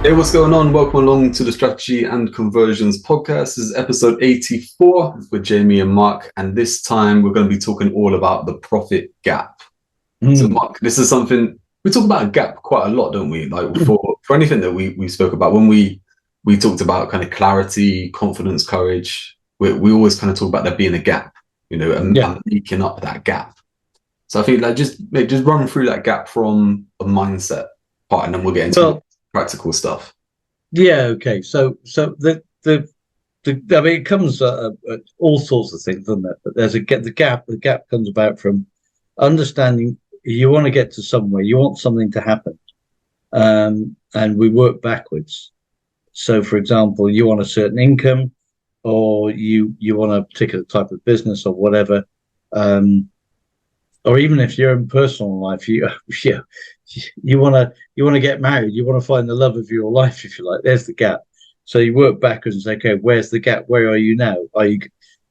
Hey, what's going on? Welcome along to the Strategy and Conversions podcast. This is episode 84 with Jamie and Mark, and this time we're going to be talking all about the profit gap. So, Mark, this is something we talk about a gap quite a lot, don't we? Like for anything that we spoke about when we talked about kind of clarity, confidence, courage. We always kind of talk about there being a gap, and making up that gap. So I think like just run through that gap from a mindset part, and then we'll get into practical stuff. Yeah. Okay. So the I mean, it comes at all sorts of things, doesn't it? But there's the gap. The gap comes about from understanding you want to get to somewhere, you want something to happen, and we work backwards. So, for example, you want a certain income, or you want a particular type of business, or whatever. Or even if you're in personal life, you want to get married, you want to find the love of your life, if you like. There's the gap. So you work backwards and say, okay, where's the gap? Where are you now?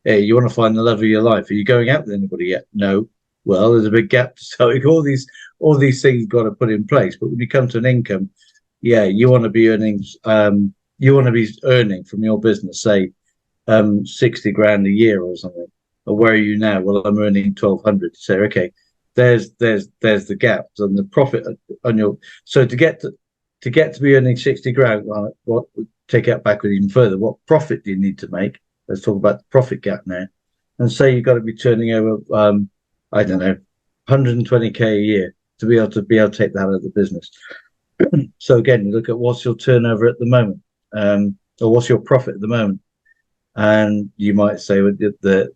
You want to find the love of your life? Are you going out with anybody yet? No. Well, there's a big gap. So all these things you've got to put in place. But when you come to an income, you want to be earning. You want to be earning from your business, say, 60 grand a year or something. Or where are you now? Well, I'm earning 1,200. You say, okay, there's the gap and the profit on your. So to get to be earning 60 grand, what take it back even further? What profit do you need to make? Let's talk about the profit gap now. And say you've got to be turning over, I don't know, 120k a year to be able to take that out of the business. So again, you look at what's your turnover at the moment, or what's your profit at the moment, and you might say the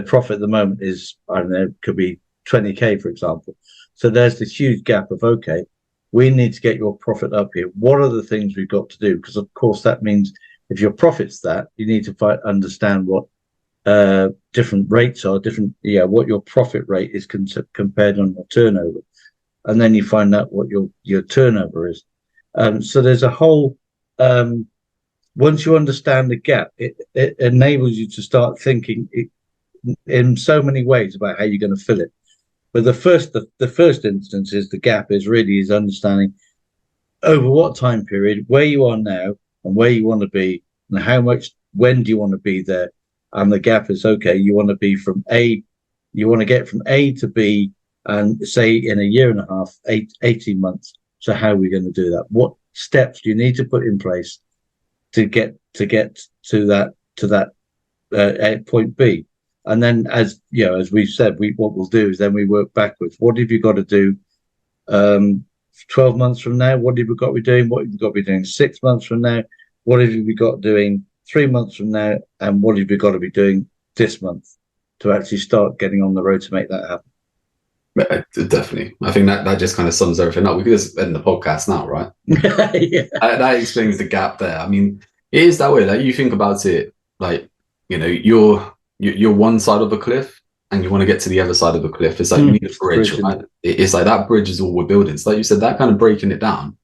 profit at the moment is, I don't know, could be 20k, for example. So there's this huge gap of, okay, we need to get your profit up here. What are the things we've got to do? Because of course that means if your profit's that, you need to understand what different rates are, what your profit rate is compared on your turnover, and then you find out what your turnover is. So there's a whole. Once you understand the gap, it enables you to start thinking in so many ways about how you're going to fill it. But the first instance is the gap is understanding over what time period, where you are now and where you want to be, and when do you want to be there. And the gap is, okay, you want to be from A, you want to get from A to B, and say in a year and a half, 18 months. So how are we going to do that? What steps do you need to put in place to get to that point B? And then, as we've said, what we'll do is then we work backwards. What have you got to do 12 months from now? What have we got to be doing? What have we got to be doing 6 months from now? What have we got doing 3 months from now? And what have we got to be doing this month to actually start getting on the road to make that happen? Definitely. I think that just kind of sums everything up. We could just end the podcast now, right? Yeah. That explains the gap there. I mean, it is that way. Like you think about it, like, you're one side of a cliff and you want to get to the other side of the cliff. It's like you need a bridge, right? It's like that bridge is all we're building. So like you said, that kind of breaking it down.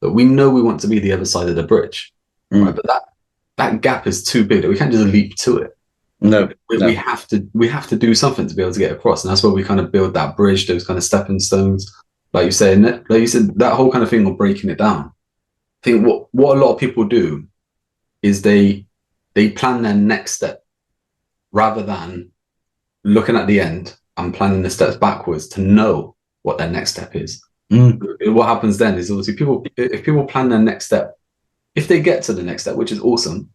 But we know we want to be the other side of the bridge, right? But that gap is too big that we can't just leap to it. No, we have to do something to be able to get across, and that's where we kind of build that bridge, those kind of stepping stones, like you said, that whole kind of thing of breaking it down. I think what a lot of people do is they plan their next step rather than looking at the end and planning the steps backwards to know what their next step is. What happens then is obviously if people plan their next step, if they get to the next step, which is awesome,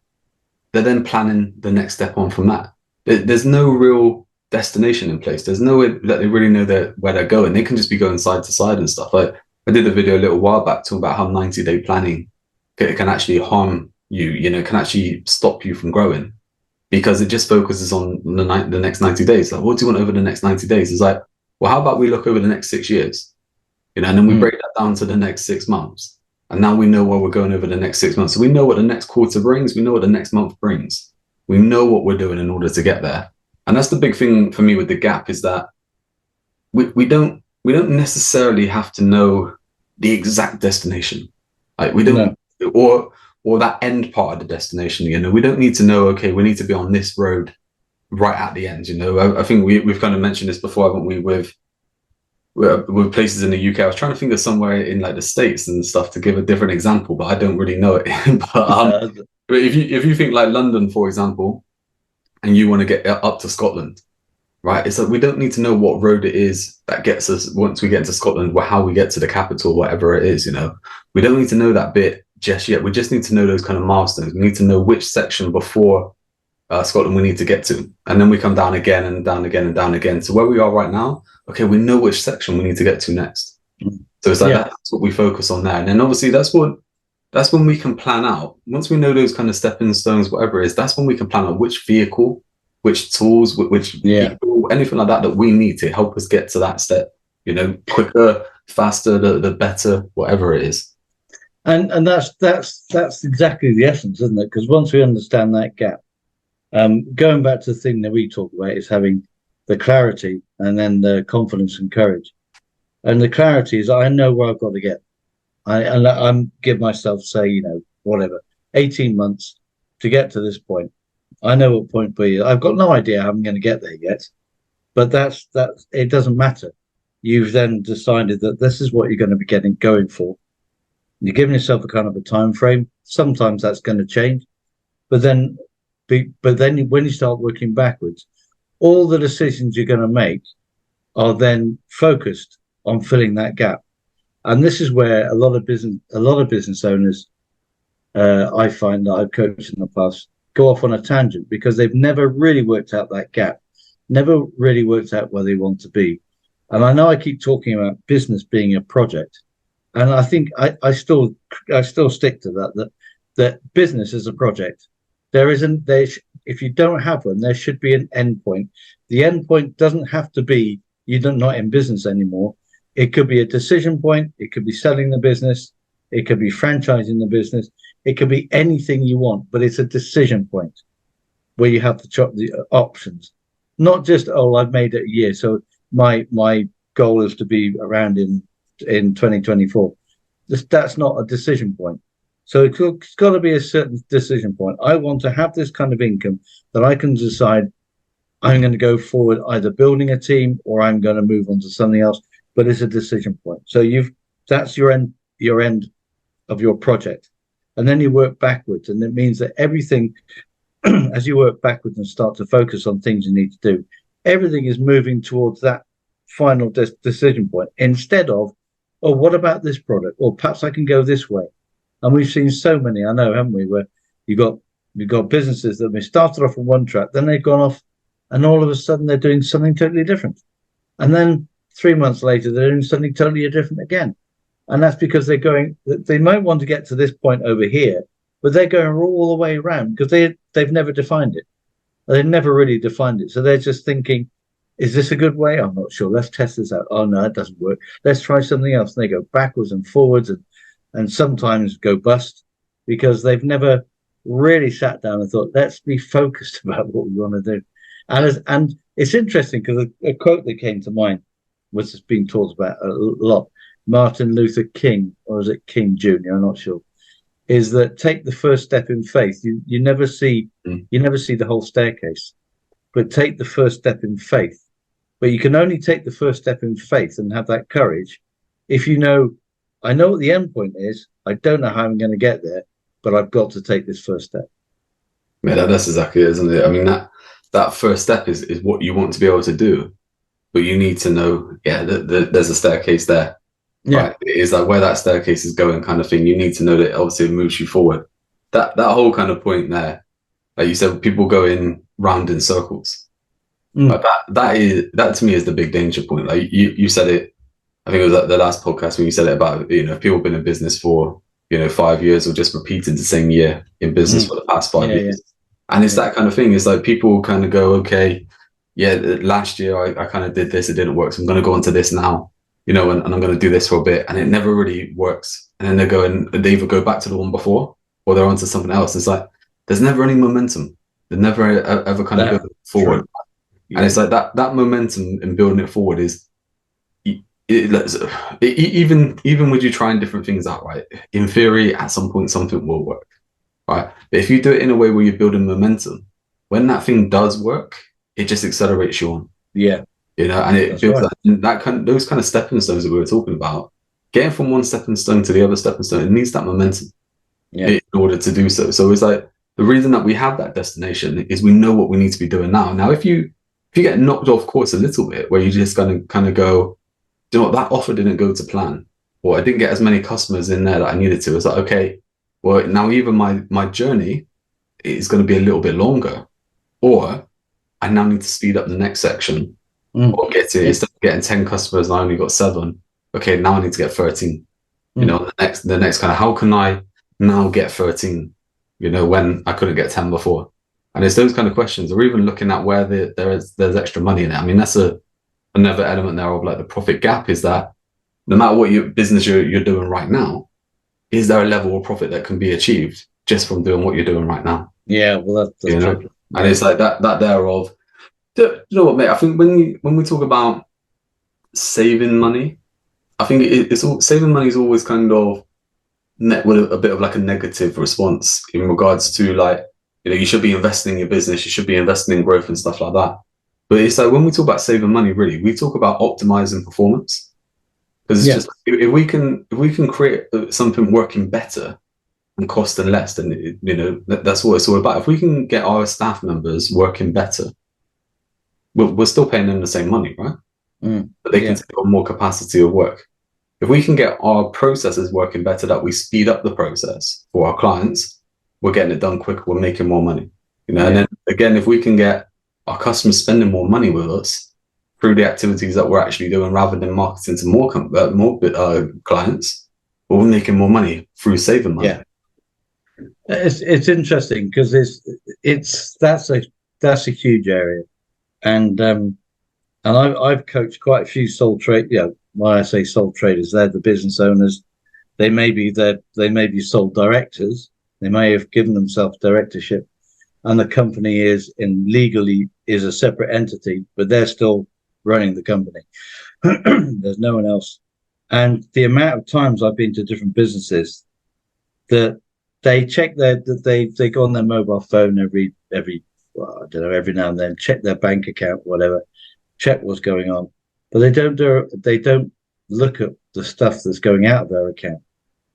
they're then planning the next step on from that. There's no real destination in place. There's no way that they really know where they're going. They can just be going side to side and stuff. Like I did a video a little while back talking about how 90-day planning can actually harm you, can actually stop you from growing because it just focuses on the next 90 days. Like, what do you want over the next 90 days? It's like, well, how about we look over the next 6 years? And then we break that down to the next 6 months. And now we know where we're going over the next 6 months. So we know what the next quarter brings. We know what the next month brings. We know what we're doing in order to get there. And that's the big thing for me with the gap is that we don't necessarily have to know the exact destination. Like we don't, or that end part of the destination. We don't need to know, okay, we need to be on this road right at the end. I think we've kind of mentioned this before, haven't we, with with places in the UK. I was trying to think of somewhere in like the States and stuff to give a different example, but I don't really know it. Uh, But if you think like London, for example, and you want to get up to Scotland, right? It's like we don't need to know what road it is that gets us once we get into Scotland, or how we get to the capital, whatever it is. We don't need to know that bit just yet. We just need to know those kind of milestones. We need to know which section before Scotland we need to get to, and then we come down again and down again and down again. So where we are right now, okay, we know which section we need to get to next. So it's like that's what we focus on there, and then obviously that's when we can plan out. Once we know those kind of stepping stones, whatever it is, that's when we can plan out which vehicle, which tools, which people, anything like that we need to help us get to that step. Quicker, faster, the better, whatever it is. And that's exactly the essence, isn't it? Because once we understand that gap, going back to the thing that we talk about is having the clarity and then the confidence and courage. And the clarity is I know where I've got to get. I'm give myself, say, whatever, 18 months to get to this point. I know what point B is. I've got no idea how I'm going to get there yet, but that's it doesn't matter. You've then decided that this is what you're going to be going for. You're giving yourself a kind of a time frame. Sometimes that's going to change, but then when you start working backwards, all the decisions you're going to make are then focused on filling that gap. And this is where a lot of business owners, I find that I've coached in the past, go off on a tangent because they've never really worked out that gap, never really worked out where they want to be. And I know I keep talking about business being a project, and I think I still stick to that business is a project. If you don't have one, there should be an end point. The end point doesn't have to be you're not in business anymore. It could be a decision point. It could be selling the business. It could be franchising the business. It could be anything you want, but it's a decision point where you have the options, not just, I've made it a year, so my goal is to be around in 2024. That's not a decision point. So it's got to be a certain decision point. I want to have this kind of income that I can decide I'm going to go forward, either building a team or I'm going to move on to something else. But it's a decision point. So that's your end of your project. And then you work backwards. And it means that everything, as you work backwards and start to focus on things you need to do, everything is moving towards that final decision point instead of, what about this product? Or perhaps I can go this way. And we've seen so many, I know, haven't we, where you've got businesses that they started off on one track, then they've gone off and all of a sudden they're doing something totally different. And then 3 months later, they're doing something totally different again. And that's because they might want to get to this point over here, but they're going all the way around because they've never defined it. They've never really defined it. So they're just thinking, is this a good way? I'm not sure. Let's test this out. Oh, no, it doesn't work. Let's try something else. And they go backwards and forwards and sometimes go bust because they've never really sat down and thought, let's be focused about what we want to do. And it's interesting because a quote that came to mind was being talked about a lot. Martin Luther King, or is it King Jr.? I'm not sure. Is that take the first step in faith? You never see the whole staircase, but take the first step in faith. But you can only take the first step in faith and have that courage if I know what the end point is. I don't know how I'm going to get there, but I've got to take this first step. Yeah, that's exactly it, isn't it? I mean, that first step is what you want to be able to do, but you need to know, there's a staircase there. Yeah, right? It is like where that staircase is going, kind of thing. You need to know that obviously it moves you forward. That whole kind of point there, like you said, people going round in circles. Like that to me is the big danger point. Like you said it, I think it was at the last podcast when you said it about, if people have been in business for 5 years or just repeated the same year in business for the past 5 years. And it's that kind of thing. It's like people kind of go, okay, last year I kind of did this, it didn't work, so I'm going to go on to this now, and I'm going to do this for a bit, and it never really works. And then they either go back to the one before or they're onto something else. It's like there's never any momentum. They never ever kind of go forward. Yeah. And it's like that momentum and building it forward is even with you trying different things out, right? In theory, at some point something will work, right? But if you do it in a way where you're building momentum, when that thing does work, it just accelerates you on. Yeah. you know, and it That's builds right. those kind of stepping stones that we were talking about. Getting from one stepping stone to the other stepping stone, it needs that momentum Yeah. in order to do so. So it's like the reason that we have that destination is we know what we need to be doing now. Now, if you get knocked off course a little bit, where you're just gonna kind of go, you know what, that offer didn't go to plan, or I didn't get as many customers in there that I needed to. It's like, okay, well now even my journey is going to be a little bit longer, or I now need to speed up the next section, Mm. or get to, It, instead of getting 10 customers, I only got 7. Okay, now I need to get 13. You mm. know, the next kind of, how can I now get 13? You know, when I couldn't get 10 before. And it's those kind of questions, or even looking at where there's extra money in it. I mean, that's another element there of like the profit gap, is that no matter what your business you're doing right now, is there a level of profit that can be achieved just from doing what you're doing right now? Yeah, well, that's You know, true. and Yeah. it's like that thereof. You know what, mate? I think when we talk about saving money, I think it's all, saving money is always kind of met with a bit of like a negative response in regards to, like, you know, you should be investing in your business, you should be investing in growth and stuff like that. But it's like when we talk about saving money, really, we talk about optimizing performance, because it's Yeah. just if we can create something working better and costing less, then you know that's what it's all about. If we can get our staff members working better, we're still paying them the same money, right? Mm. But they can Yeah. take on more capacity of work. If we can get our processes working better, that we speed up the process for our clients, we're getting it done quicker, we're making more money. You know, and Yeah. then again, if we can get our customers spending more money with us through the activities that we're actually doing, rather than marketing to more clients, well, we're making more money through saving money. Yeah. It's interesting because it's that's a huge area, and I've coached quite a few sole trade. You know, why I say sole traders, they're the business owners. They may be sole directors. They may have given themselves directorship, and the company is in legally is a separate entity, but they're still running the company. There's no one else. And the amount of times I've been to different businesses that they check they go on their mobile phone every well, I don't know, every now and then, check their bank account, whatever, check what's going on, but they don't look at the stuff that's going out of their account,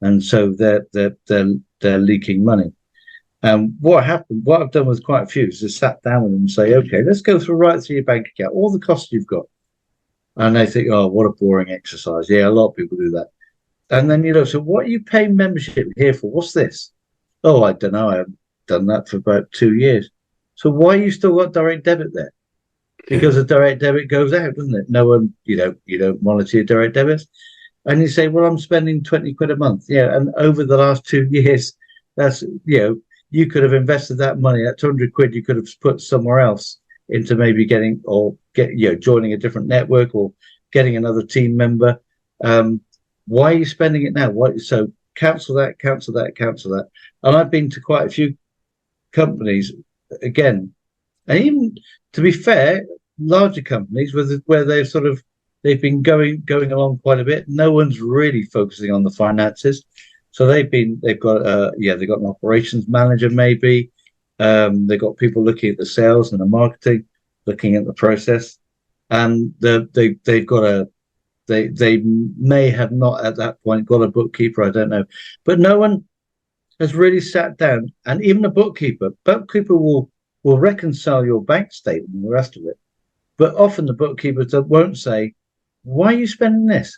and so they're leaking money. And what happened? What I've done with quite a few is just sat down with them and say, okay, let's go right through your bank account, all the costs you've got, and they think, oh, what a boring exercise. Yeah, a lot of people do that. And then, so what are you paying membership here for? What's this? Oh, I don't know. I haven't done that for about 2 years. So why you still got direct debit there? Because the direct debit goes out, doesn't it? No one, you don't monitor your direct debits. And you say, well, I'm spending 20 quid a month. Yeah. And over the last 2 years, that's, you could have invested that money, that 200 quid, you could have put somewhere else into maybe joining a different network or getting another team member. Why are you spending it now? So cancel that, cancel that, cancel that. And I've been to quite a few companies again, and even, to be fair, larger companies where they've been going along quite a bit. No one's really focusing on the finances, so they've got an operations manager maybe. They've got people looking at the sales and the marketing, looking at the process, and they've got they may have not at that point got a bookkeeper. I don't know, but no one has really sat down, and even a bookkeeper will reconcile your bank statement and the rest of it. But often the bookkeepers won't say, why are you spending this?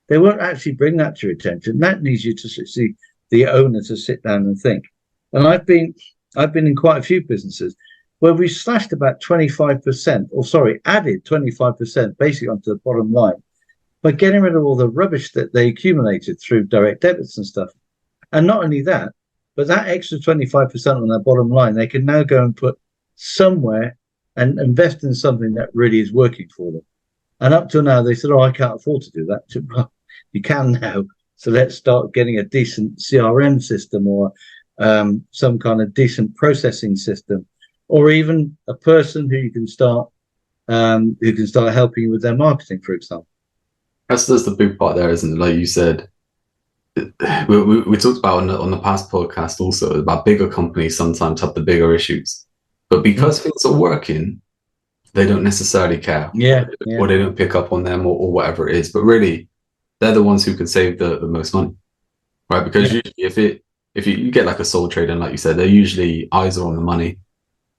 They won't actually bring that to your attention. That needs you to see the owner to sit down and think. And I've been in quite a few businesses where we slashed about 25%, or sorry, added 25% basically onto the bottom line by getting rid of all the rubbish that they accumulated through direct debits and stuff. And not only that, but that extra 25% on their bottom line, they can now go and put somewhere and invest in something that really is working for them. And up till now, they said, oh, I can't afford to do that. Well, you can now. So let's start getting a decent CRM system, or some kind of decent processing system, or even a person who can start helping you with their marketing, for example. That's the big part there, isn't it? Like you said, we talked about on the past podcast also about bigger companies sometimes have the bigger issues, but because things are working, they don't necessarily care, Yeah, yeah, or they don't pick up on them, or whatever it is. But really, they're the ones who can save the most money, right? Because yeah, usually if you get like a sole trader, and like you said, they're usually eyes are on the money.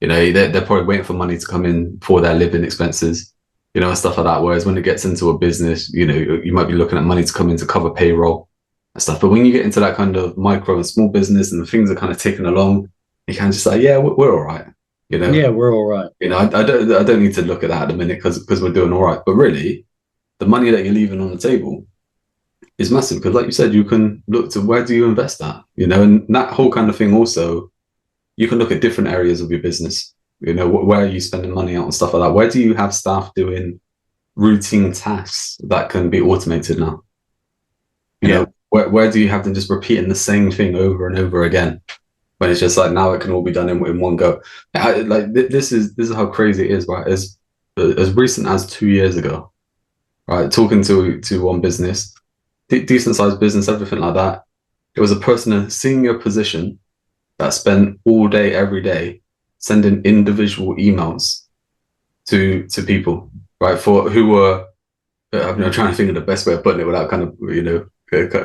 You know, they're probably waiting for money to come in for their living expenses, you know, and stuff like that. Whereas when it gets into a business, you know, you might be looking at money to come in to cover payroll and stuff. But when you get into that kind of micro and small business and the things are kind of ticking along, you can just say, yeah, we're all right. You know, yeah. We're all right. I don't need to look at that at the minute because we're doing all right. But really, the money that you're leaving on the table is massive because, like you said, you can look to where do you invest that, you know, and that whole kind of thing also you can look at different areas of your business. You know, where are you spending money on stuff like that? Where do you have staff doing routine tasks that can be automated now? You Yeah, know, where do you have them just repeating the same thing over and over again? When it's just like now it can all be done in one go. This is how crazy it is, right? As recent as 2 years ago, right? Talking to one business, decent sized business, everything like that. It was a person in a senior position that spent all day, every day, sending individual emails to people, right? For who were, I'm trying to think of the best way of putting it without kind of, you know,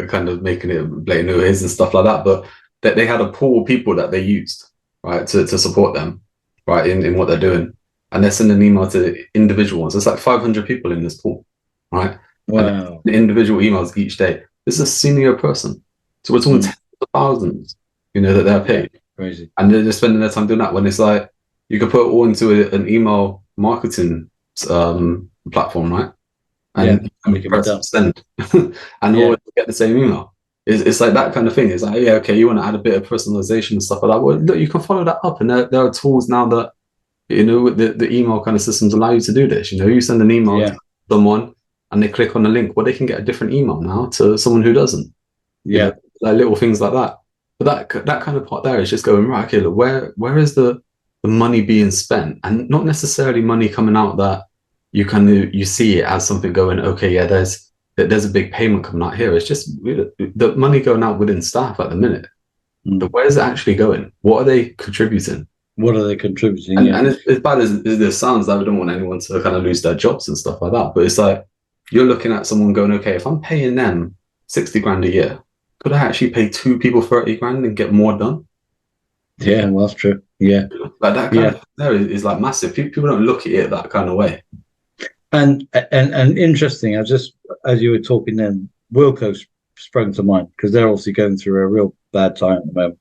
kind of making it blatant who it is and stuff like that. But that they had a pool of people that they used, right, to support them, right, in what they're doing. And they're sending an email to individual ones. There's like 500 people in this pool, right? And wow. individual emails each day. This is a senior person. So we're talking Mm, tens of thousands, you know, that they're yeah, paid. crazy. And they're just spending their time doing that when it's like you could put it all into an email marketing platform, right? Yeah, And and it you can be press done. send and Yeah, always get the same email. It's like that kind of thing. It's like, yeah, okay, you want to add a bit of personalization and stuff like that. Well, look, you can follow that up. And there are tools now that, you know, the email kind of systems allow you to do this. You know, you send an email to yeah, someone and they click on the link. Well, they can get a different email now to someone who doesn't, you know, yeah, like little things like that. But that kind of part there is just going, right, okay, look, where is the money being spent? And not necessarily money coming out that you kind of you see it as something going, okay, yeah, there's a big payment coming out here. It's just the money going out within staff at the minute. mm. Where's it actually going? What are they contributing? What are they contributing? And Yeah, and as bad as this sounds, I don't want anyone to kind of lose their jobs and stuff like that. But it's like you're looking at someone going, okay, if I'm paying them 60 grand a year, could I actually pay two people 30 grand and get more done? yeah, well, that's true. Yeah, Like that kind yeah. of there is like massive. People don't look at it that kind of way. And interesting. I just as you were talking, then Wilco sprung to mind because they're obviously going through a real bad time at the moment.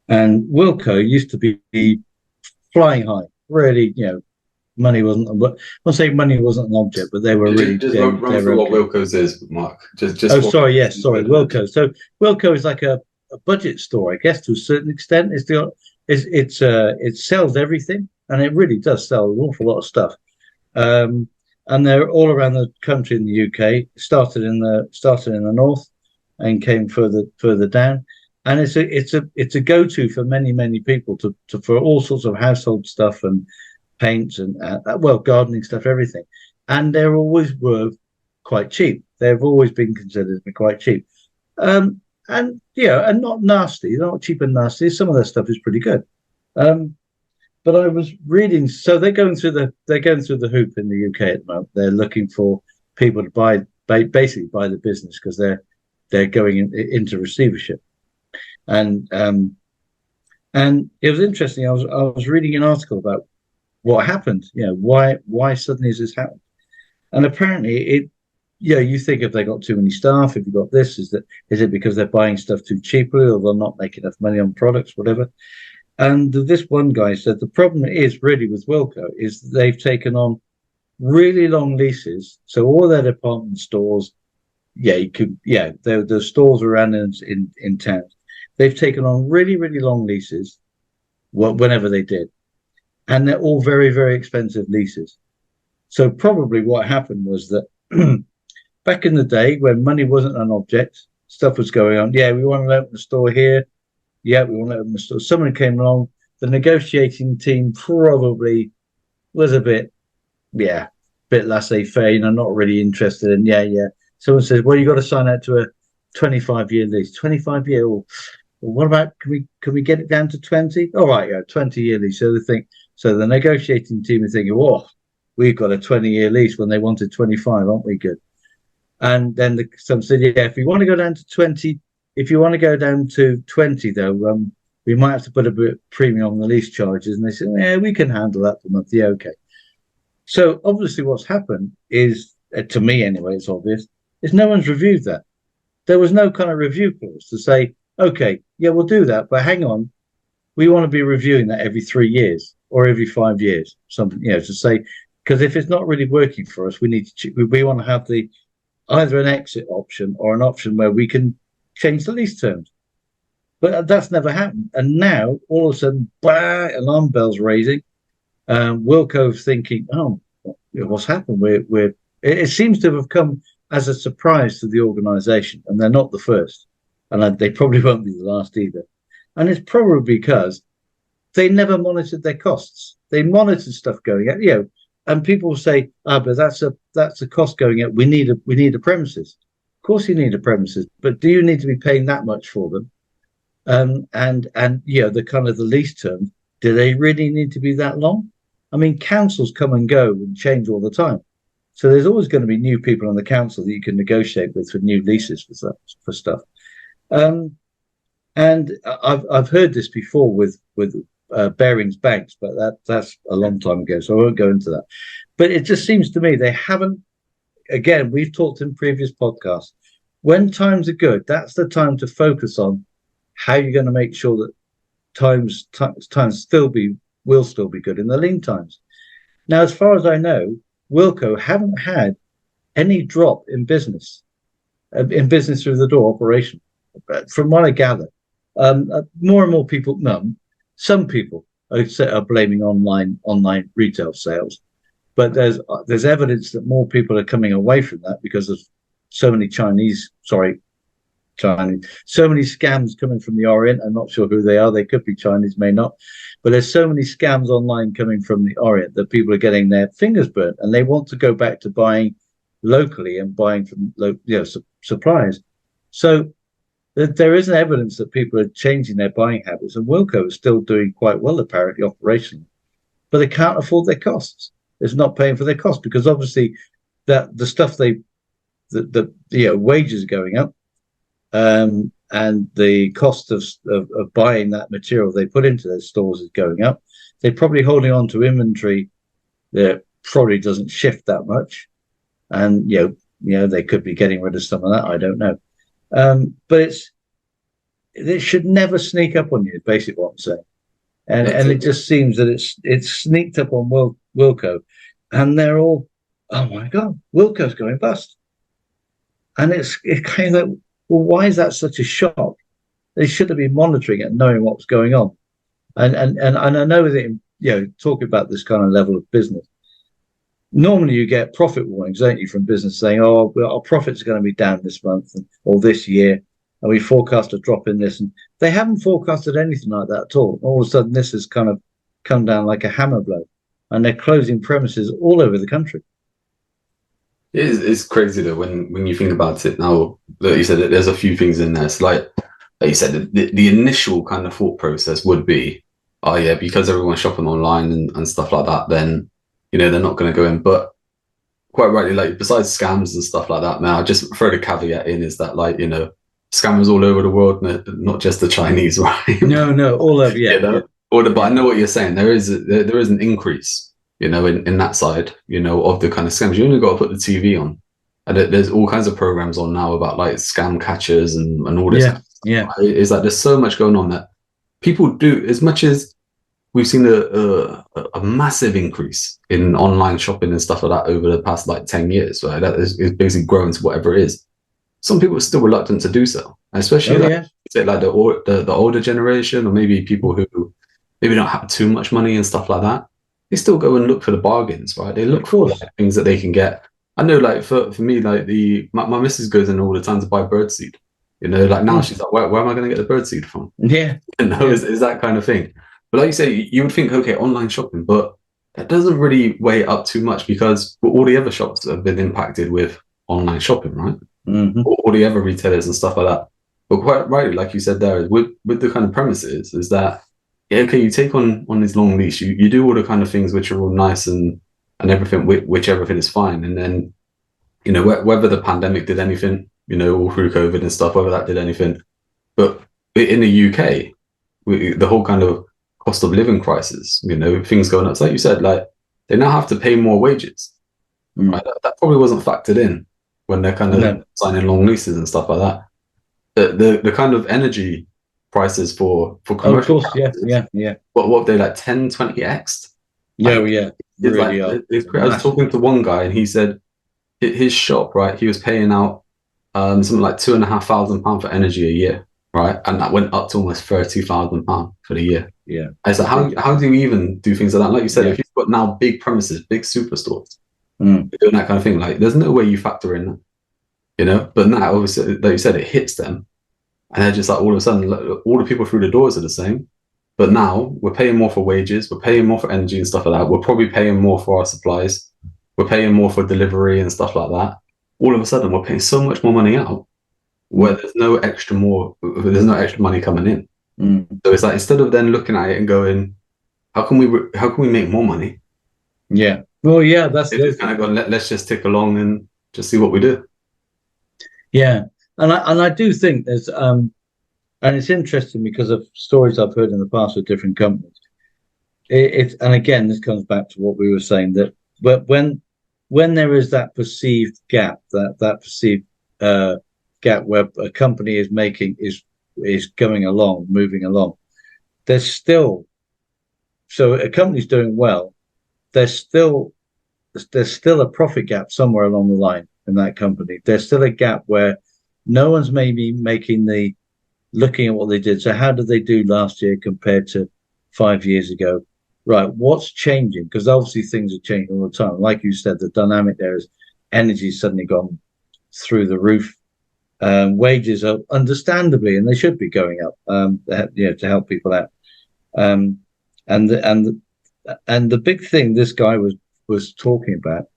And Wilco used to be flying high. Really, money wasn't. I'll say money wasn't an object, but they were really Just run they're through what okay. Wilco's is, Mark. Just Oh, for sorry. Yes, sorry. Wilco. So Wilco is like a budget store, I guess, to a certain extent. It sells everything, and it really does sell an awful lot of stuff. Um, and they're all around the country in the UK. Started in the north, and came further down. And it's a go to for many people to for all sorts of household stuff and paints and well gardening stuff, everything. And they're always were quite cheap. They've always been considered to be quite cheap. And yeah, and not nasty. They're not cheap and nasty. Some of their stuff is pretty good. Um, but I was reading, so they're going through the hoop in the UK at the moment. They're looking for people to basically buy the business because they're going into receivership. And it was interesting. I was reading an article about what happened. Why suddenly has this happened? And apparently you think if they got too many staff, if you got this, is it because they're buying stuff too cheaply or they're not making enough money on products, whatever. And this one guy said the problem is really with Wilco is they've taken on really long leases. So all their department stores, the stores around in towns, they've taken on really, really long leases, whenever they did. And they're all very, very expensive leases. So probably what happened was that back in the day when money wasn't an object, stuff was going on. Yeah, we want to open a store here. Yeah, we want to open a store. Someone came along. The negotiating team probably was a bit laissez-faire, not really interested in, yeah. Someone says, well, you got to sign out to a 25-year lease. 25-year, well, what about, can we get it down to 20? All right, yeah, 20-year lease. So the negotiating team is thinking, oh, we've got a 20-year lease when they wanted 25, aren't we good? And then some said, yeah, if you want to go down to 20, if you want to go down to 20 though, we might have to put a bit premium on the lease charges. And they said, yeah, we can handle that per month. Yeah, okay. So obviously what's happened is, to me anyway, it's obvious, is no one's reviewed that. There was no kind of review clause to say, okay, yeah, we'll do that, but hang on, we want to be reviewing that every 3 years or every 5 years, something, to say, because if it's not really working for us, we want to have either an exit option or an option where we can change the lease terms. But that's never happened. And now, all of a sudden, bah, alarm bells raising. Wilco's thinking, oh, what's happened? It seems to have come as a surprise to the organisation, and they're not the first. And they probably won't be the last either. And it's probably because they never monitored their costs. They monitored stuff going out, and people will say, but that's a cost going out. We need a premises. Of course you need a premises, but do you need to be paying that much for them? And the kind of the lease term, do they really need to be that long? I mean, councils come and go and change all the time. So there's always going to be new people on the council that you can negotiate with for new leases for stuff. And I've heard this before with Barings Banks, but that's a long time ago, so I won't go into that. But it just seems to me they haven't. Again, we've talked in previous podcasts. When times are good, that's the time to focus on how you're going to make sure that times will still be good in the lean times. Now, as far as I know, Wilco haven't had any drop in business through the door operation. From what I gather, more and more people, some people are blaming online retail sales, but there's evidence that more people are coming away from that because of so many so many scams coming from the Orient. I'm not sure who they are. They could be Chinese, may not. But there's so many scams online coming from the Orient that people are getting their fingers burnt, and they want to go back to buying locally and buying from suppliers. So there is evidence that people are changing their buying habits, and Wilco is still doing quite well, apparently, operationally. But they can't afford their costs. It's not paying for their costs because obviously that the stuff the wages are going up. And the cost of buying that material they put into their stores is going up. They're probably holding on to inventory that probably doesn't shift that much, and they could be getting rid of some of that. I don't know, but it should never sneak up on you. Is basically what I'm saying, and it just seems that it's sneaked up on Wilco, and they're all, oh my god, Wilco's going bust, and it's kind of. Well, why is that such a shock? They should have been monitoring it and knowing what was going on. And I know that, talking about this kind of level of business, normally you get profit warnings, don't you, from business saying, oh, well, our profits are going to be down this month or this year, and we forecast a drop in this. And they haven't forecasted anything like that at all. All of a sudden, this has kind of come down like a hammer blow, and they're closing premises all over the country. It's crazy though when you think about it now. Like you said, there's a few things in there. It's like you said, the initial kind of thought process would be, oh yeah, because everyone's shopping online and stuff like that, then they're not going to go in. But quite rightly, like besides scams and stuff like that, man, I just throw the caveat in is that scammers all over the world, not just the Chinese, right? No, all over, yeah. But I know what you're saying. There is an increase. In that side, of the kind of scams. You only got to put the TV on, and there's all kinds of programs on now about like scam catchers and all this. Yeah. It's like there's so much going on that people do. As much as we've seen a massive increase in online shopping and stuff like that over the past 10 years, right? That is basically growing to whatever it is. Some people are still reluctant to do so, and especially the older generation, or maybe people who maybe don't have too much money and stuff like that. They still go and look for the bargains, right? They look for things that they can get. I know, for me, my missus goes in all the time to buy birdseed. Now she's like, where am I going to get the birdseed from? Yeah, is that kind of thing. But like you say, you would think, okay, online shopping, but that doesn't really weigh up too much because all the other shops have been impacted with online shopping, right? Mm-hmm. All the other retailers and stuff like that. But quite rightly, like you said there, with the kind of premises, is that, yeah, okay, you take on this long leash, you do all the kind of things which are all nice and and everything, which everything is fine. And then, whether the pandemic did anything, all through COVID and stuff, whether that did anything. But in the UK, the whole kind of cost of living crisis, things going up. It's like you said, like they now have to pay more wages. Right? That probably wasn't factored in when they're kind of signing long leases and stuff like that. The kind of energy prices for commercial, of course, yeah. What have they, like 10, 20x? Yeah, really I was talking to one guy and he said his shop, right, he was paying out something like £2,500 for energy a year, right, and that went up to almost £30,000 for the year. Yeah, I said, how do you even do things like that? Like you said, if you've got now big premises, big superstores, doing that kind of thing, like there's no way you factor in that, But now, obviously, like you said, it hits them, and they're just like all of a sudden, all the people through the doors are the same. But now we're paying more for wages, we're paying more for energy and stuff like that. We're probably paying more for our supplies, we're paying more for delivery and stuff like that. All of a sudden, we're paying so much more money out where there's no extra money coming in. So it's like, instead of then looking at it and going, how can we make more money? Yeah. Well, yeah, that's it's kind of going, let's just tick along and just see what we do. Yeah, and I do think there's and it's interesting because of stories I've heard in the past with different companies. And again, this comes back to what we were saying, that when there is that perceived gap, that perceived gap where a company is going along, moving along, there's still, so a company's doing well, there's still a profit gap somewhere along the line in that company. There's still a gap where no one's maybe looking at what they did. So how did they do last year compared to 5 years ago? Right, what's changing? Because obviously things are changing all the time. Like you said, the dynamic there is energy's suddenly gone through the roof. Wages are understandably, and they should be going up, to help people out. And the big thing this guy was talking about,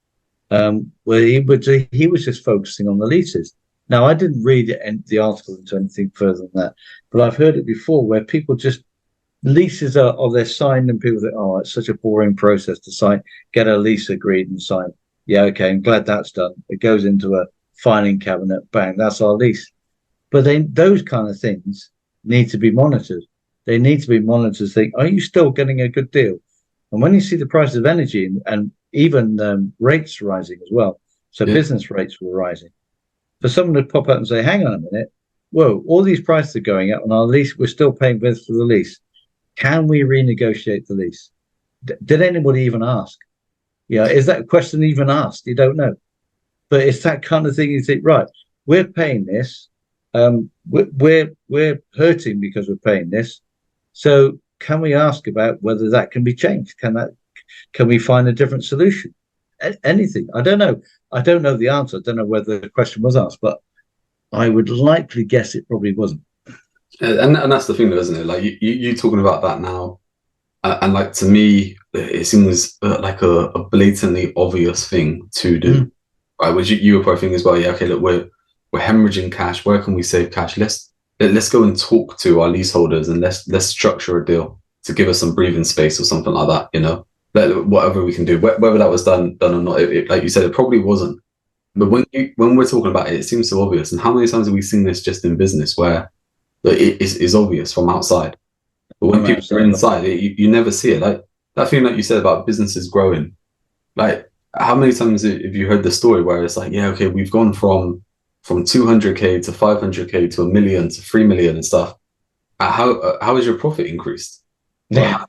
where he was just focusing on the leases. Now, I didn't read the article into anything further than that, but I've heard it before where people just, leases are they're signed and people think, oh, it's such a boring process to sign, get a lease agreed and signed. Yeah, okay, I'm glad that's done. It goes into a filing cabinet, bang, that's our lease. But those kind of things need to be monitored. They need to be monitored to think, are you still getting a good deal? And when you see the price of energy and even rates rising as well, so business rates were rising, for someone to pop up and say, hang on a minute, whoa, all these prices are going up on our lease, we're still paying this for the lease. Can we renegotiate the lease? Did anybody even ask? Yeah, is that question even asked? You don't know. But it's that kind of thing. You think, right, we're paying this. We're hurting because we're paying this. So can we ask about whether that can be changed? Can we find a different solution? Anything? I don't know. I don't know the answer. I don't know whether the question was asked, but I would likely guess it probably wasn't. And that's the thing, though, isn't it? Like you talking about that now, and like to me, it seems like a blatantly obvious thing to do, right? Which you were probably thinking as well. Yeah, okay, look, we're hemorrhaging cash. Where can we save cash? Let's go and talk to our leaseholders and let's structure a deal to give us some breathing space or something like that. Whatever we can do, whether that was done or not, like you said, it probably wasn't. But when we're talking about it, it seems so obvious. And how many times have we seen this just in business where it is obvious from outside, but when people are inside, you never see it. Like that thing that you said about businesses growing. Like how many times have you heard the story where it's like, yeah, okay, we've gone from 200K to 500K to 1 million to 3 million and stuff. How has your profit increased? Yeah.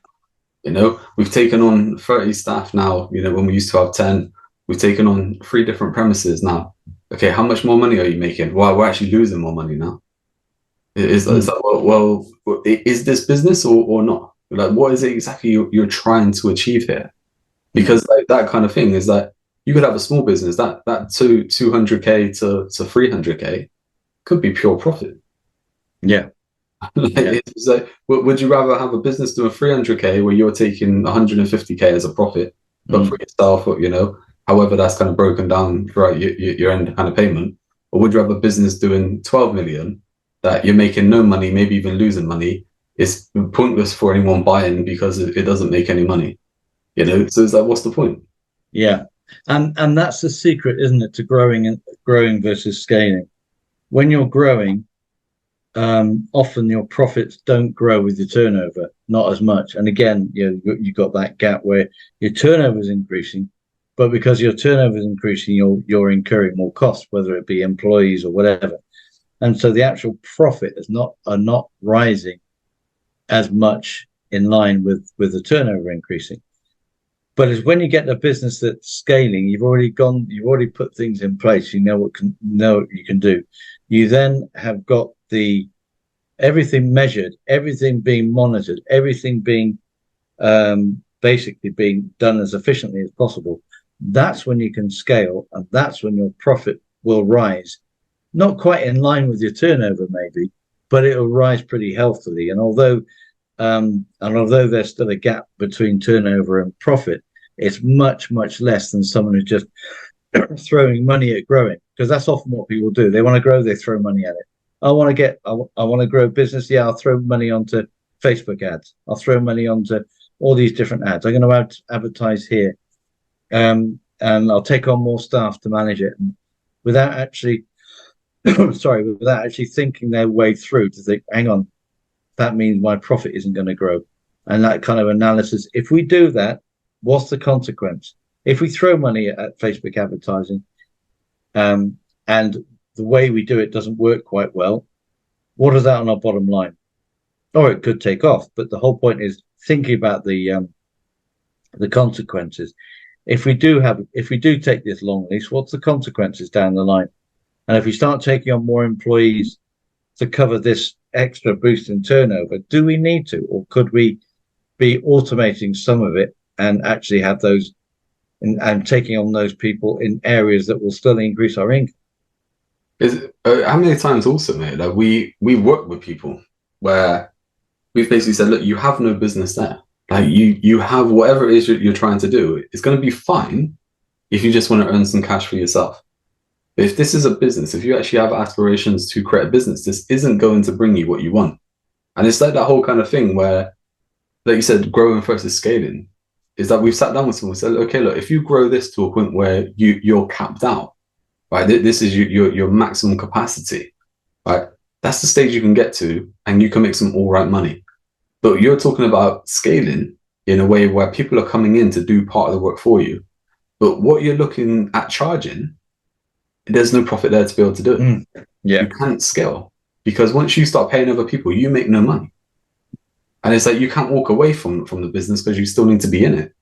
We've taken on 30 staff now, when we used to have 10, we've taken on 3 different premises now. Okay, how much more money are you making? Well, we're actually losing more money now. It's like, well, is this business or not? Like, what is it exactly you're trying to achieve here? Because like that kind of thing is that you could have a small business that 200K to 300K could be pure profit. Yeah. It's like, would you rather have a business doing 300K where you're taking 150K as a profit, but for yourself, however that's kind of broken down throughout your end kind of payment, or would you have a business doing 12 million that you're making no money, maybe even losing money? It's pointless for anyone buying because it doesn't make any money. So it's like, what's the point? Yeah. And that's the secret, isn't it, to growing versus scaling. When you're growing, often your profits don't grow with your turnover, not as much. And again, you got that gap where your turnover is increasing, but because your turnover is increasing, you're incurring more costs, whether it be employees or whatever. And so the actual profit are not rising as much in line with the turnover increasing. But it's when you get a business that's scaling, you've already put things in place. You know what you can do. You then have got everything measured, everything being monitored, everything being basically being done as efficiently as possible. That's when you can scale, and that's when your profit will rise. Not quite in line with your turnover, maybe, but it will rise pretty healthily. And although there's still a gap between turnover and profit, it's much, much less than someone who's just throwing money at growing, because that's often what people do. They want to grow, they throw money at it. I want to grow business. Yeah, I'll throw money onto Facebook ads. I'll throw money onto all these different ads. I'm going to advertise here, and I'll take on more staff to manage it, and without actually, without actually thinking their way through to think, hang on, that means my profit isn't going to grow, and that kind of analysis. If we do that, what's the consequence? If we throw money at Facebook advertising, and the way we do it doesn't work quite well, what is that on our bottom line? Or it could take off, but the whole point is thinking about the consequences. If we do take this long lease, what's the consequences down the line? And if we start taking on more employees to cover this extra boost in turnover, do we need to, or could we be automating some of it and actually have those and taking on those people in areas that will still increase our income? How many times also, mate, like we work with people where we've basically said, look, you have no business there. Like you have whatever it is you're trying to do. It's going to be fine if you just want to earn some cash for yourself. But if this is a business, if you actually have aspirations to create a business, this isn't going to bring you what you want. And it's like that whole kind of thing where, like you said, growing versus scaling, is that we've sat down with someone and said, okay, look, if you grow this to a point where you're capped out, right? This is your maximum capacity, right? That's the stage you can get to, and you can make some all right money. But you're talking about scaling in a way where people are coming in to do part of the work for you. But what you're looking at charging, there's no profit there to be able to do it. Yeah. You can't scale, because once you start paying other people, you make no money. And it's like you can't walk away from the business because you still need to be in it.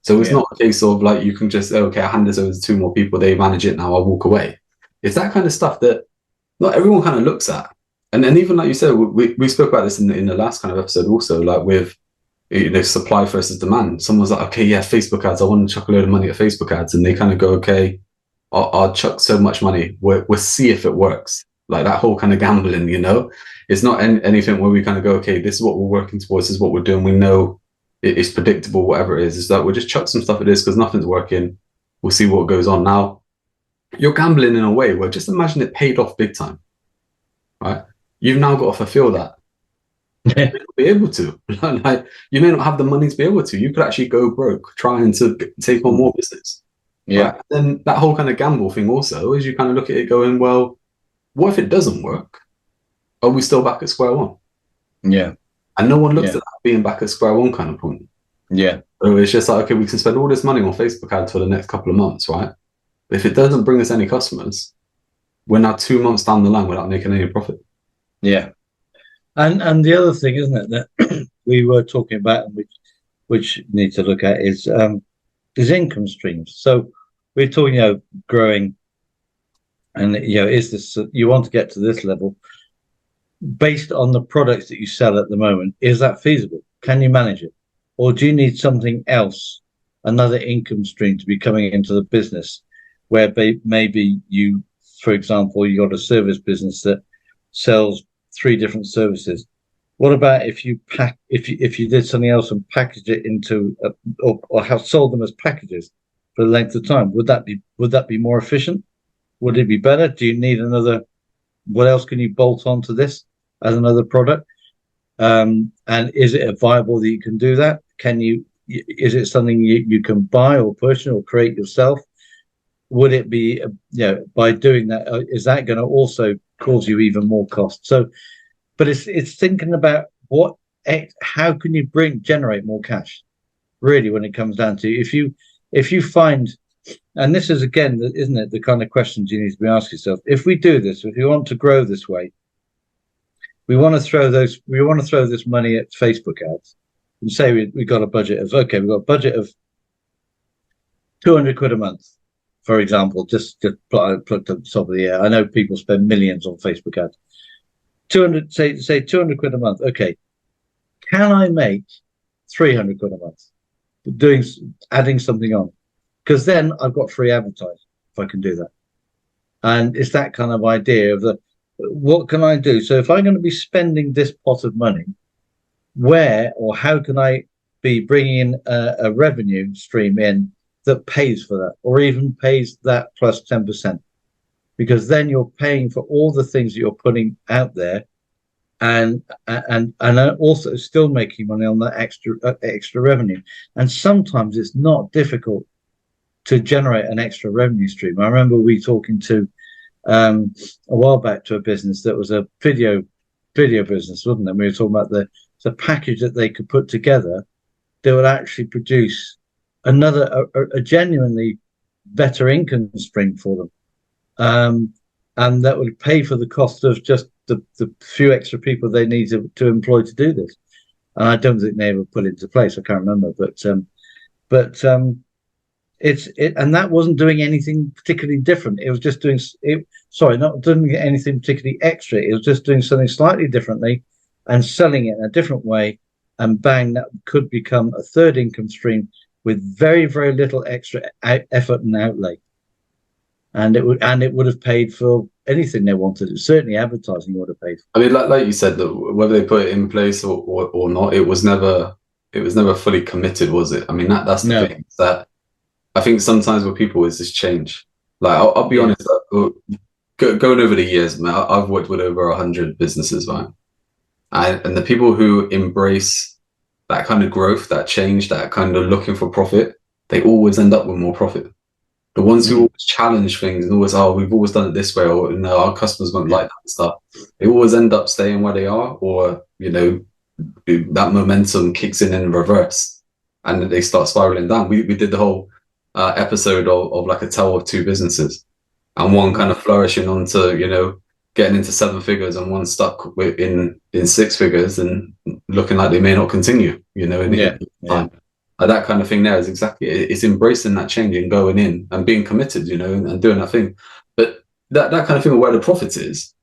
So it's not a case of like you can just, okay, I hand this over to two more people, they manage it, now I'll walk away. It's that kind of stuff that not everyone kind of looks at. And even like you said, we spoke about this in the last kind of episode also, like with supply versus demand. Someone's like, okay, yeah, Facebook ads, I want to chuck a load of money at Facebook ads. And they kind of go, okay, I'll chuck so much money, we'll see if it works. Like that whole kind of gambling, it's not anything where we kind of go, okay, this is what we're working towards, this is what we're doing, we know it's predictable, whatever it is. It's that we'll just chuck some stuff at this because nothing's working, we'll see what goes on. Now you're gambling in a way where, just imagine it paid off big time, right? You've now got to fulfill that. You may not be able to. Like, you may not have the money to be able to. You could actually go broke trying to take on more business. Yeah. Right? Then that whole kind of gamble thing also is you kind of look at it going, well, what if it doesn't work? Are we still back at square one? Yeah. And no one looks at that being back at square one kind of point. Yeah. So it's just like, okay, we can spend all this money on Facebook ads for the next couple of months, right? But if it doesn't bring us any customers, we're now 2 months down the line without making any profit. Yeah. And the other thing, isn't it, that we were talking about, and which you need to look at is income streams. So we're talking, growing, and is this, you want to get to this level based on the products that you sell at the moment? Is that feasible? Can you manage it, or do you need something else, another income stream to be coming into the business, where maybe you, for example, you got a service business that sells 3 different services. What about if you did something else and packaged it into or have sold them as packages for the length of time? Would that be more efficient? Would it be better? Do you need another? What else can you bolt onto this as another product? And is it viable that you can do that? Can you is it something you can buy or push or create yourself? Would it be, by doing that, is that going to also cause you even more cost? So, but it's thinking about how can you generate more cash, really, when it comes down to if you find, and this is again, isn't it, the kind of questions you need to be asking yourself. If we do this, if we want to grow this way, we want to throw this money at Facebook ads and say we got a budget of, okay, we've got a budget of 200 quid a month, for example, just plucked at the top of the air. I know people spend millions on Facebook ads. 200, say 200 quid a month. Okay, can I make 300 quid a month adding something on? Because then I've got free advertising if I can do that. And it's that kind of idea of what can I do? So if I'm going to be spending this pot of money, where or how can I be bringing in a revenue stream in that pays for that, or even pays that plus 10%? Because then you're paying for all the things that you're putting out there, and also still making money on that extra revenue. And sometimes it's not difficult to generate an extra revenue stream. I remember we talking to a while back to a business that was a video business, wasn't it? We were talking about the package that they could put together that would actually produce a genuinely better income stream for them, and that would pay for the cost of just the few extra people they need to employ to do this. And I don't think they ever put it into place. I can't remember, but and that wasn't doing anything particularly different. It was just not doing anything particularly extra. It was just doing something slightly differently and selling it in a different way, and bang, that could become a third income stream with very, very little extra effort and outlay. And it would have paid for anything they wanted. Certainly advertising would have paid for. I mean, like you said, that whether they put it in place or not, it was never fully committed, was it? I mean, that's the thing, that I think sometimes with people is this change. Like, I'll be honest, going over the years, man, I've worked with over 100 businesses, right? And the people who embrace that kind of growth, that change, that kind of looking for profit, they always end up with more profit. The ones who always challenge things and always, we've always done it this way, or no, our customers won't like that stuff, they always end up staying where they are, or that momentum kicks in reverse, and they start spiraling down. We did the whole episode of like a tale of two businesses, and one kind of flourishing onto getting into 7 figures, and one stuck in 6 figures and looking like they may not continue. Time. That kind of thing there is exactly it's embracing that change and going in and being committed, and doing that thing. But that kind of thing where the profit is,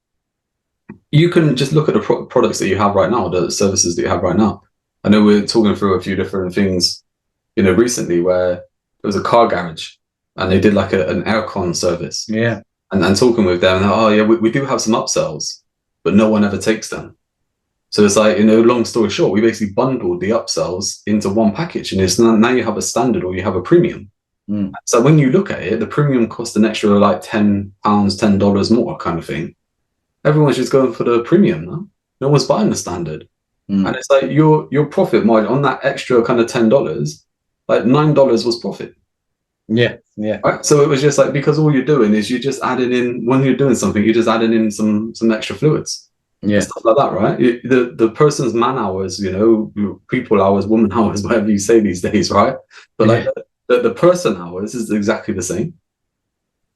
you can just look at the products that you have right now, the services that you have right now. I know we're talking through a few different things, recently, where there was a car garage and they did like an aircon service. Yeah. And talking with them, and we do have some upsells, but no one ever takes them. So it's like, long story short, we basically bundled the upsells into one package, and it's now you have a standard or you have a premium. So when you look at it, the premium costs an extra like £10, $10 more kind of thing. Everyone's just going for the premium now. No one's buying the standard. And it's like your profit margin on that extra kind of $10, like $9 was profit. Yeah. Right? So it was just like, because all you're doing is you're just adding in, when you're doing something, you're just adding in some extra fluids. Stuff like that, right? The person's man hours, people hours, woman hours, whatever you say these days, right? But like the person hours is exactly the same.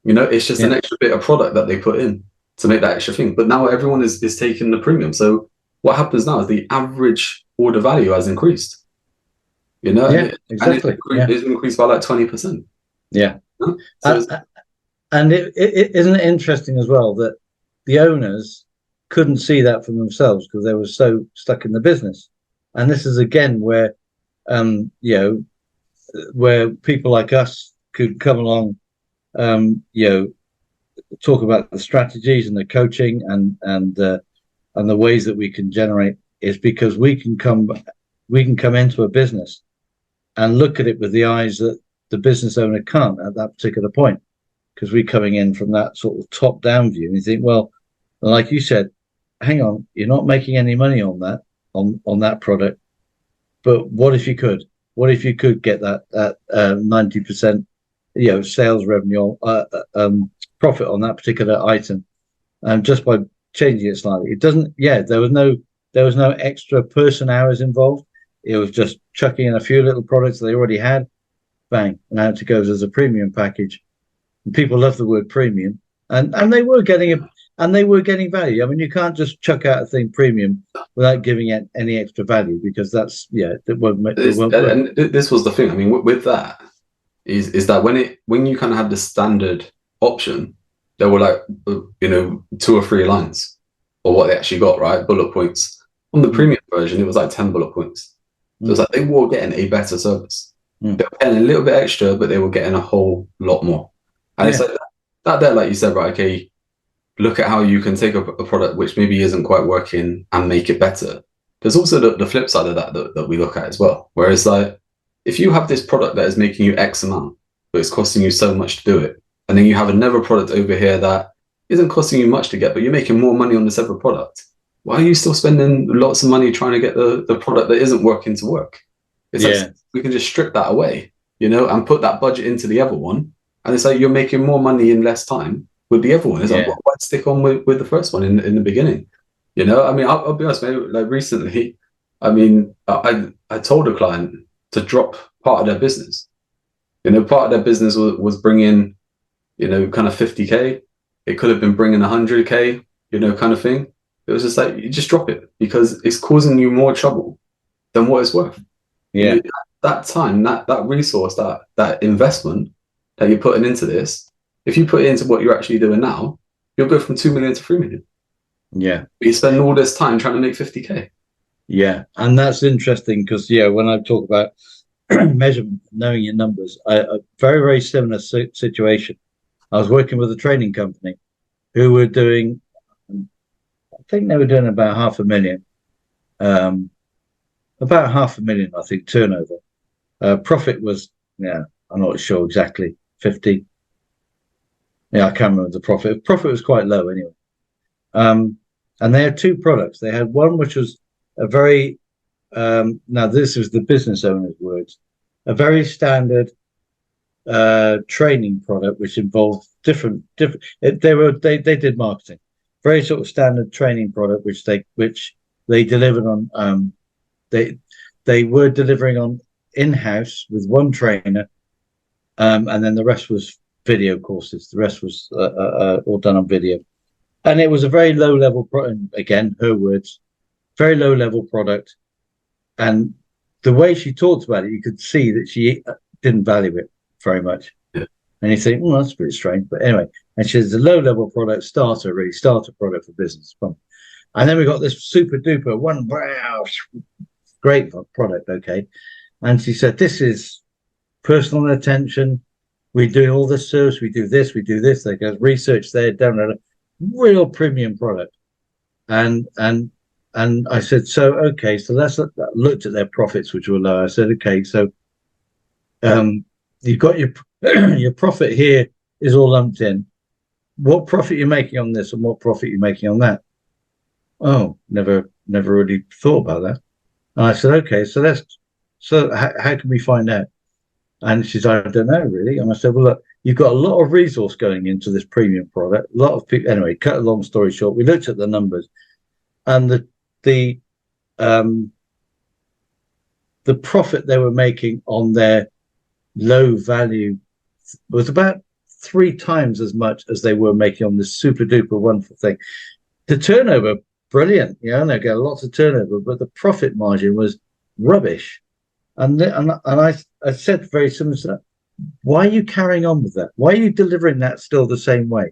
It's just an extra bit of product that they put in to make that extra thing. But now everyone is taking the premium. So what happens now is the average order value has increased. Exactly. And it's increased by like 20%. Yeah. So and it isn't it interesting as well that the owners couldn't see that for themselves because they were so stuck in the business. And this is again where where people like us could come along, talk about the strategies and the coaching and the ways that we can generate, is because we can come into a business and look at it with the eyes that the business owner can't at that particular point, because we're coming in from that sort of top down view, and you think, well, like you said, hang on, you're not making any money on that product, but what if you could? What if you could get that 90%, sales revenue, profit on that particular item, just by changing it slightly? It doesn't. Yeah, there was no extra person hours involved. It was just chucking in a few little products they already had, bang, and out it goes as a premium package. And people love the word premium, and they were getting value. I mean, you can't just chuck out a thing premium without giving it any extra value, because that's that won't work. And this was the thing. I mean, with that is that when you kind of had the standard option, there were like 2 or 3 lines or what they actually got, right? Bullet points. On the premium version, it was like 10 bullet points. So it's like they were getting a better service. They were getting a little bit extra, but they were getting a whole lot more. And it's like that there, like you said, right? Okay, look at how you can take a product which maybe isn't quite working and make it better. There's also the flip side of that we look at as well. Whereas, like, if you have this product that is making you X amount, but it's costing you so much to do it, and then you have another product over here that isn't costing you much to get, but you're making more money on the separate product, why are you still spending lots of money trying to get the product that isn't working to work? It's like we can just strip that away, and put that budget into the other one. And it's like you're making more money in less time with the other one. It's like, why stick on with the first one in the beginning? I mean, I'll be honest, maybe like recently, I mean, I told a client to drop part of their business. Part of their business was bringing, kind of 50K. It could have been bringing 100K, kind of thing. It was just like, you just drop it because it's causing you more trouble than what it's worth. Yeah. That time, that resource, that investment that you're putting into this, if you put it into what you're actually doing now, you'll go from 2 million to 3 million. Yeah. But you spend all this time trying to make 50K. Yeah. And that's interesting because, when I talk about measurement, knowing your numbers, a very, very similar situation. I was working with a training company who were doing, I think they were doing about 500,000. About 500,000, I think, turnover. Profit was, I'm not sure exactly, 50. Yeah, I can't remember the profit. Profit was quite low anyway. And they had 2 products. They had one which was a very, now this is the business owner's words, a very standard training product which involved different. They did marketing, very sort of standard training product which they delivered on. They were delivering on in-house with one trainer, and then the rest was video courses. The rest was all done on video, and it was a very low level again, her words, very low level product. And the way she talked about it, you could see that she didn't value it very much. Yeah. And you think, well, that's a bit strange, but anyway. And she says a low level product, starter product for business. And then we got this super duper one, wow, great product, okay. And she said, this is personal attention. We're doing all this service. We do this. They go research there, down a real premium product. And I said, so okay, so let's looked at their profits, which were low. I said, okay, so you've got your profit here is all lumped in. What profit you're making on this, and what profit you're making on that? Oh, never really thought about that. And I said, okay, so how can we find out? And she said, I don't know really. And I said, well, look, you've got a lot of resource going into this premium product. A lot of people. Anyway, cut a long story short, we looked at the numbers, and the profit they were making on their low value was about 3 times as much as they were making on this super duper wonderful thing. The turnover, brilliant, they get lots of turnover, but the profit margin was rubbish. And I said very similar to that. Why are you carrying on with that? Why are you delivering that still the same way?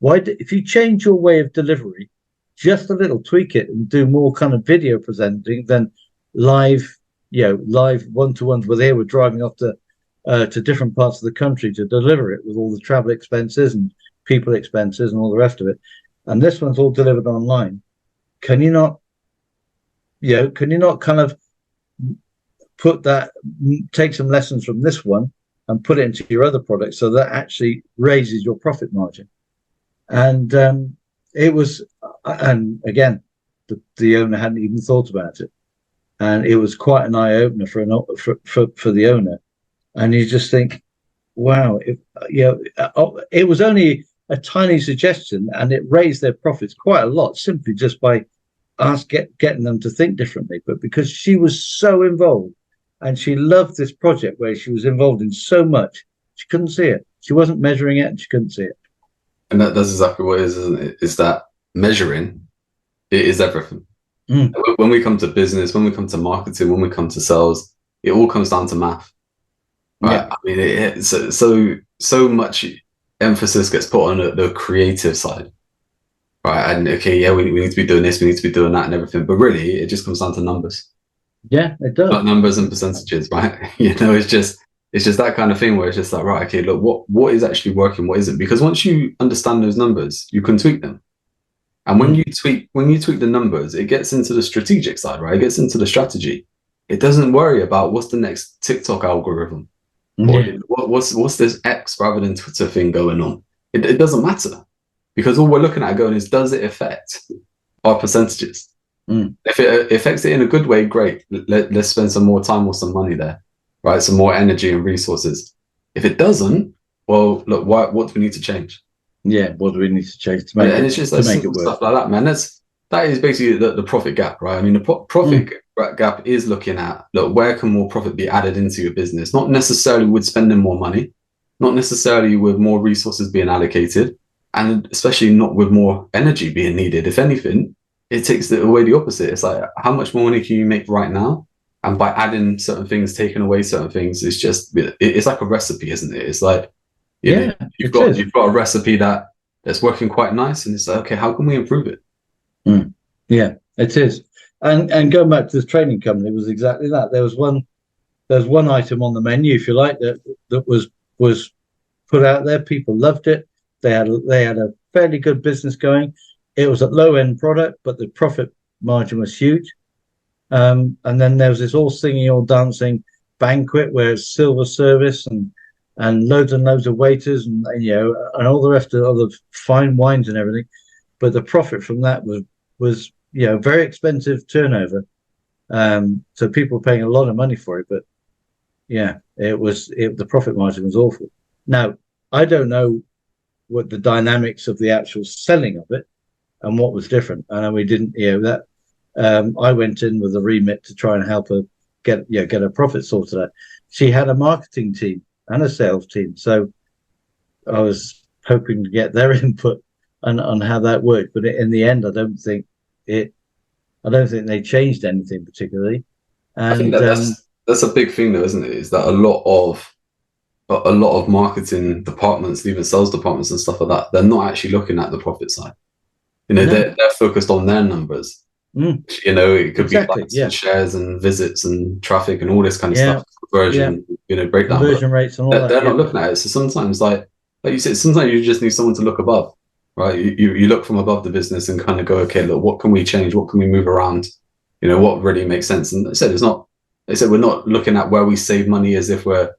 If you change your way of delivery just a little, tweak it and do more kind of video presenting than live one-to-ones where they were driving off to different parts of the country to deliver it with all the travel expenses and people expenses and all the rest of it. And this one's all delivered online. Can you not kind of take some lessons from this one and put it into your other products so that actually raises your profit margin? And it was, and again, the owner hadn't even thought about it. and it was quite an eye opener for the owner. And you just think, wow, it was only a tiny suggestion, and it raised their profits quite a lot simply just by getting them to think differently. But because she was so involved, and she loved this project where she was involved in so much, she couldn't see it. She wasn't measuring it, and she couldn't see it. And that's exactly what it is, isn't it? Is that measuring it is everything. Mm. When we come to business, when we come to marketing, when we come to sales, it all comes down to math. Right? Yeah. I mean, so much emphasis gets put on the creative side. Right. And okay, yeah, we need to be doing this, we need to be doing that and everything. But really, it just comes down to numbers. Yeah, it does. Not numbers and percentages, right? It's just that kind of thing where it's just like, right, okay, look, what is actually working, what isn't? Because once you understand those numbers, you can tweak them. And when you tweak the numbers, it gets into the strategic side, right? It gets into the strategy. It doesn't worry about what's the next TikTok algorithm, or what's this X rather than Twitter thing going on. It doesn't matter, because all we're looking at going is, does it affect our percentages? If it affects it in a good way, great. Let's spend some more time or some money there, right? Some more energy and resources. If it doesn't, well, look, what do we need to change? Yeah, what do we need to change to make and it's just like simple stuff like that, man. That is basically the profit gap, right? I mean, the profit gap is looking at, look, where can more profit be added into your business? Not necessarily with spending more money, not necessarily with more resources being allocated, and especially not with more energy being needed. If anything, it takes away the opposite. It's like, how much more money can you make right now? And by adding certain things, taking away certain things, it's like a recipe, isn't it? It's like, you've got a recipe that's working quite nice, and it's like, okay, how can we improve it? Yeah, it is. And going back to the training company, it was exactly that. There was one item on the menu, if you like, that was put out there. People loved it. They had a fairly good business going. It was a low end product, but the profit margin was huge. And then there was this all singing, all dancing banquet where it's silver service and loads and loads of waiters and all the rest of other fine wines and everything. But the profit from that was very expensive turnover. So people were paying a lot of money for it. But yeah, the profit margin was awful. Now, I don't know what the dynamics of the actual selling of it and what was different. And we didn't, I went in with a remit to try and help her get a profit sorted out. She had a marketing team and a sales team, so I was hoping to get their input on how that worked. But in the end, I don't think they changed anything particularly. And I think that's a big thing, though, isn't it? Is that a lot of marketing departments, even sales departments and stuff like that, they're not actually looking at the profit side. They're focused on their numbers. It could be likes and shares and visits and traffic and all this kind of stuff, conversion, breakdown. Conversion rates and all that. They're not looking at it. So sometimes, like you said, sometimes you just need someone to look above, right? You look from above the business and kind of go, okay, look, what can we change? What can we move around? What really makes sense? And they said we're not looking at where we save money as if we're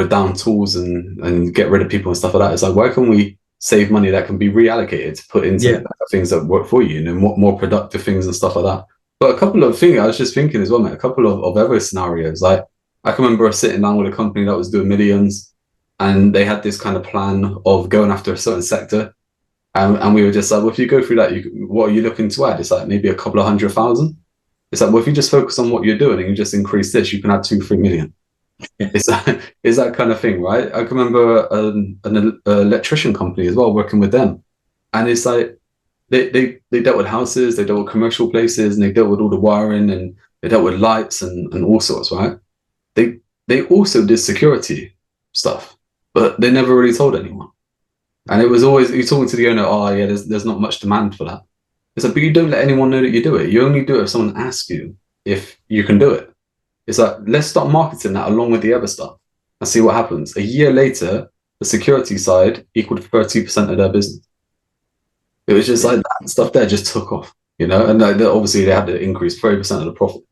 down tools and get rid of people and stuff like that. It's like, where can we save money that can be reallocated to put into things that work for you, more productive things and stuff like that. But a couple of things I was just thinking as well, mate, a couple of other scenarios. Like, I can remember sitting down with a company that was doing millions, and they had this kind of plan of going after a certain sector. And we were just like, well, if you go through that, what are you looking to add? It's like maybe a couple of 100,000. It's like, well, if you just focus on what you're doing and you just increase this, you can add 2-3 million. It's that kind of thing, right? I can remember an electrician company as well, working with them, and it's like they dealt with houses, they dealt with commercial places, and they dealt with all the wiring, and they dealt with lights and all sorts, right? They also did security stuff, but they never really told anyone. And it was always, you're talking to the owner, oh yeah, there's not much demand for that. It's like, but you don't let anyone know that you do it. You only do it if someone asks you if you can do it. It's like, let's start marketing that along with the other stuff and see what happens. A year later, the security side equaled 30% of their business. It was just like that stuff there just took off, and obviously they had to increase 30% of the profit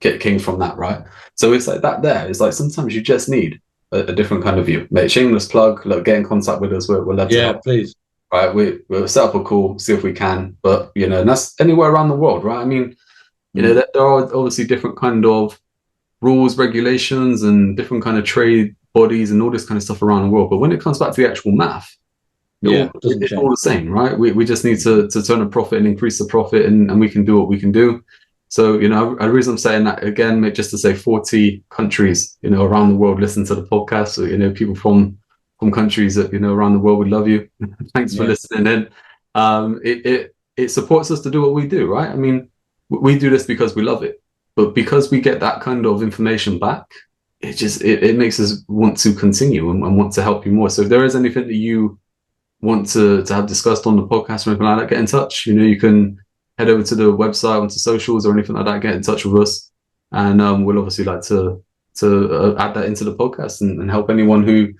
came from that, right? So it's like that there. It's like sometimes you just need a different kind of view. Mate, shameless plug, look, get in contact with us. We'll love to help. Please. Right, we'll set up a call, see if we can. But, and that's anywhere around the world, right? I mean, You know, there are obviously different kind of rules, regulations, and different kind of trade bodies and all this kind of stuff around the world. But when it comes back to the actual math, doesn't it's change. all the same, right? We just need to turn a profit and increase the profit, and we can do what we can do. So, you know, the reason I'm saying that again, mate, just to say 40 countries, you know, around the world listen to the podcast. So, you know, people from countries that, you know, around the world, we love you. Thanks for listening in. It supports us to do what we do, right? I mean, we do this because we love it, but because we get that kind of information back, it makes us want to continue and want to help you more. So if there is anything that you want to have discussed on the podcast or anything like that, get in touch. You know, you can head over to the website, onto socials or anything like that, get in touch with us. And we'll obviously like to add that into the podcast and help anyone who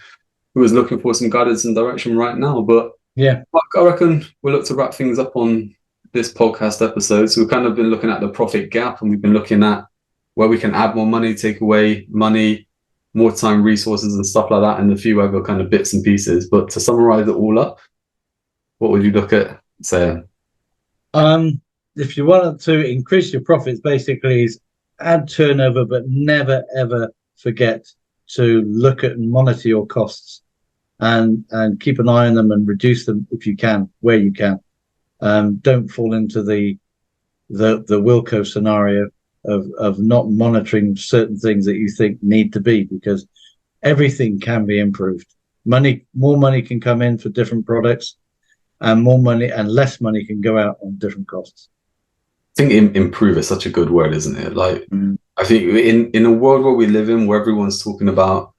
is looking for some guidance and direction right now. But yeah, I reckon we'll look to wrap things up on this podcast episode. So we've kind of been looking at the profit gap, and we've been looking at where we can add more money, take away money, more time, resources, and stuff like that, and a few other kind of bits and pieces. But to summarize it all up, what would you look at saying? If you wanted to increase your profits, basically is add turnover, but never ever forget to look at and monitor your costs and keep an eye on them and reduce them if you can, where you can. Don't fall into the Wilco scenario of not monitoring certain things that you think need to be, because everything can be improved. More money can come in for different products, and more money and less money can go out on different costs. I think improve is such a good word, isn't it? Like, I think in a world where we live in, where everyone's talking about,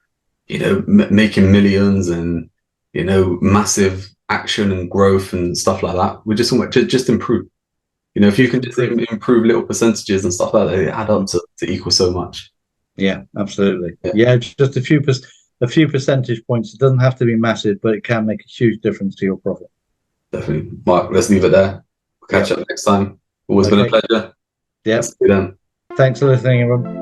you know, making millions and, you know, massive action and growth and stuff like that, we're just talking about just improve. You know, if you can just improve little percentages and stuff like that, they add up to equal so much. Yeah, absolutely. Yeah, just a few percentage points. It doesn't have to be massive, but it can make a huge difference to your profit. Definitely. Mark, let's leave it there. We'll catch up next time. Always been a pleasure. Yeah. See you then. Thanks for listening, everyone.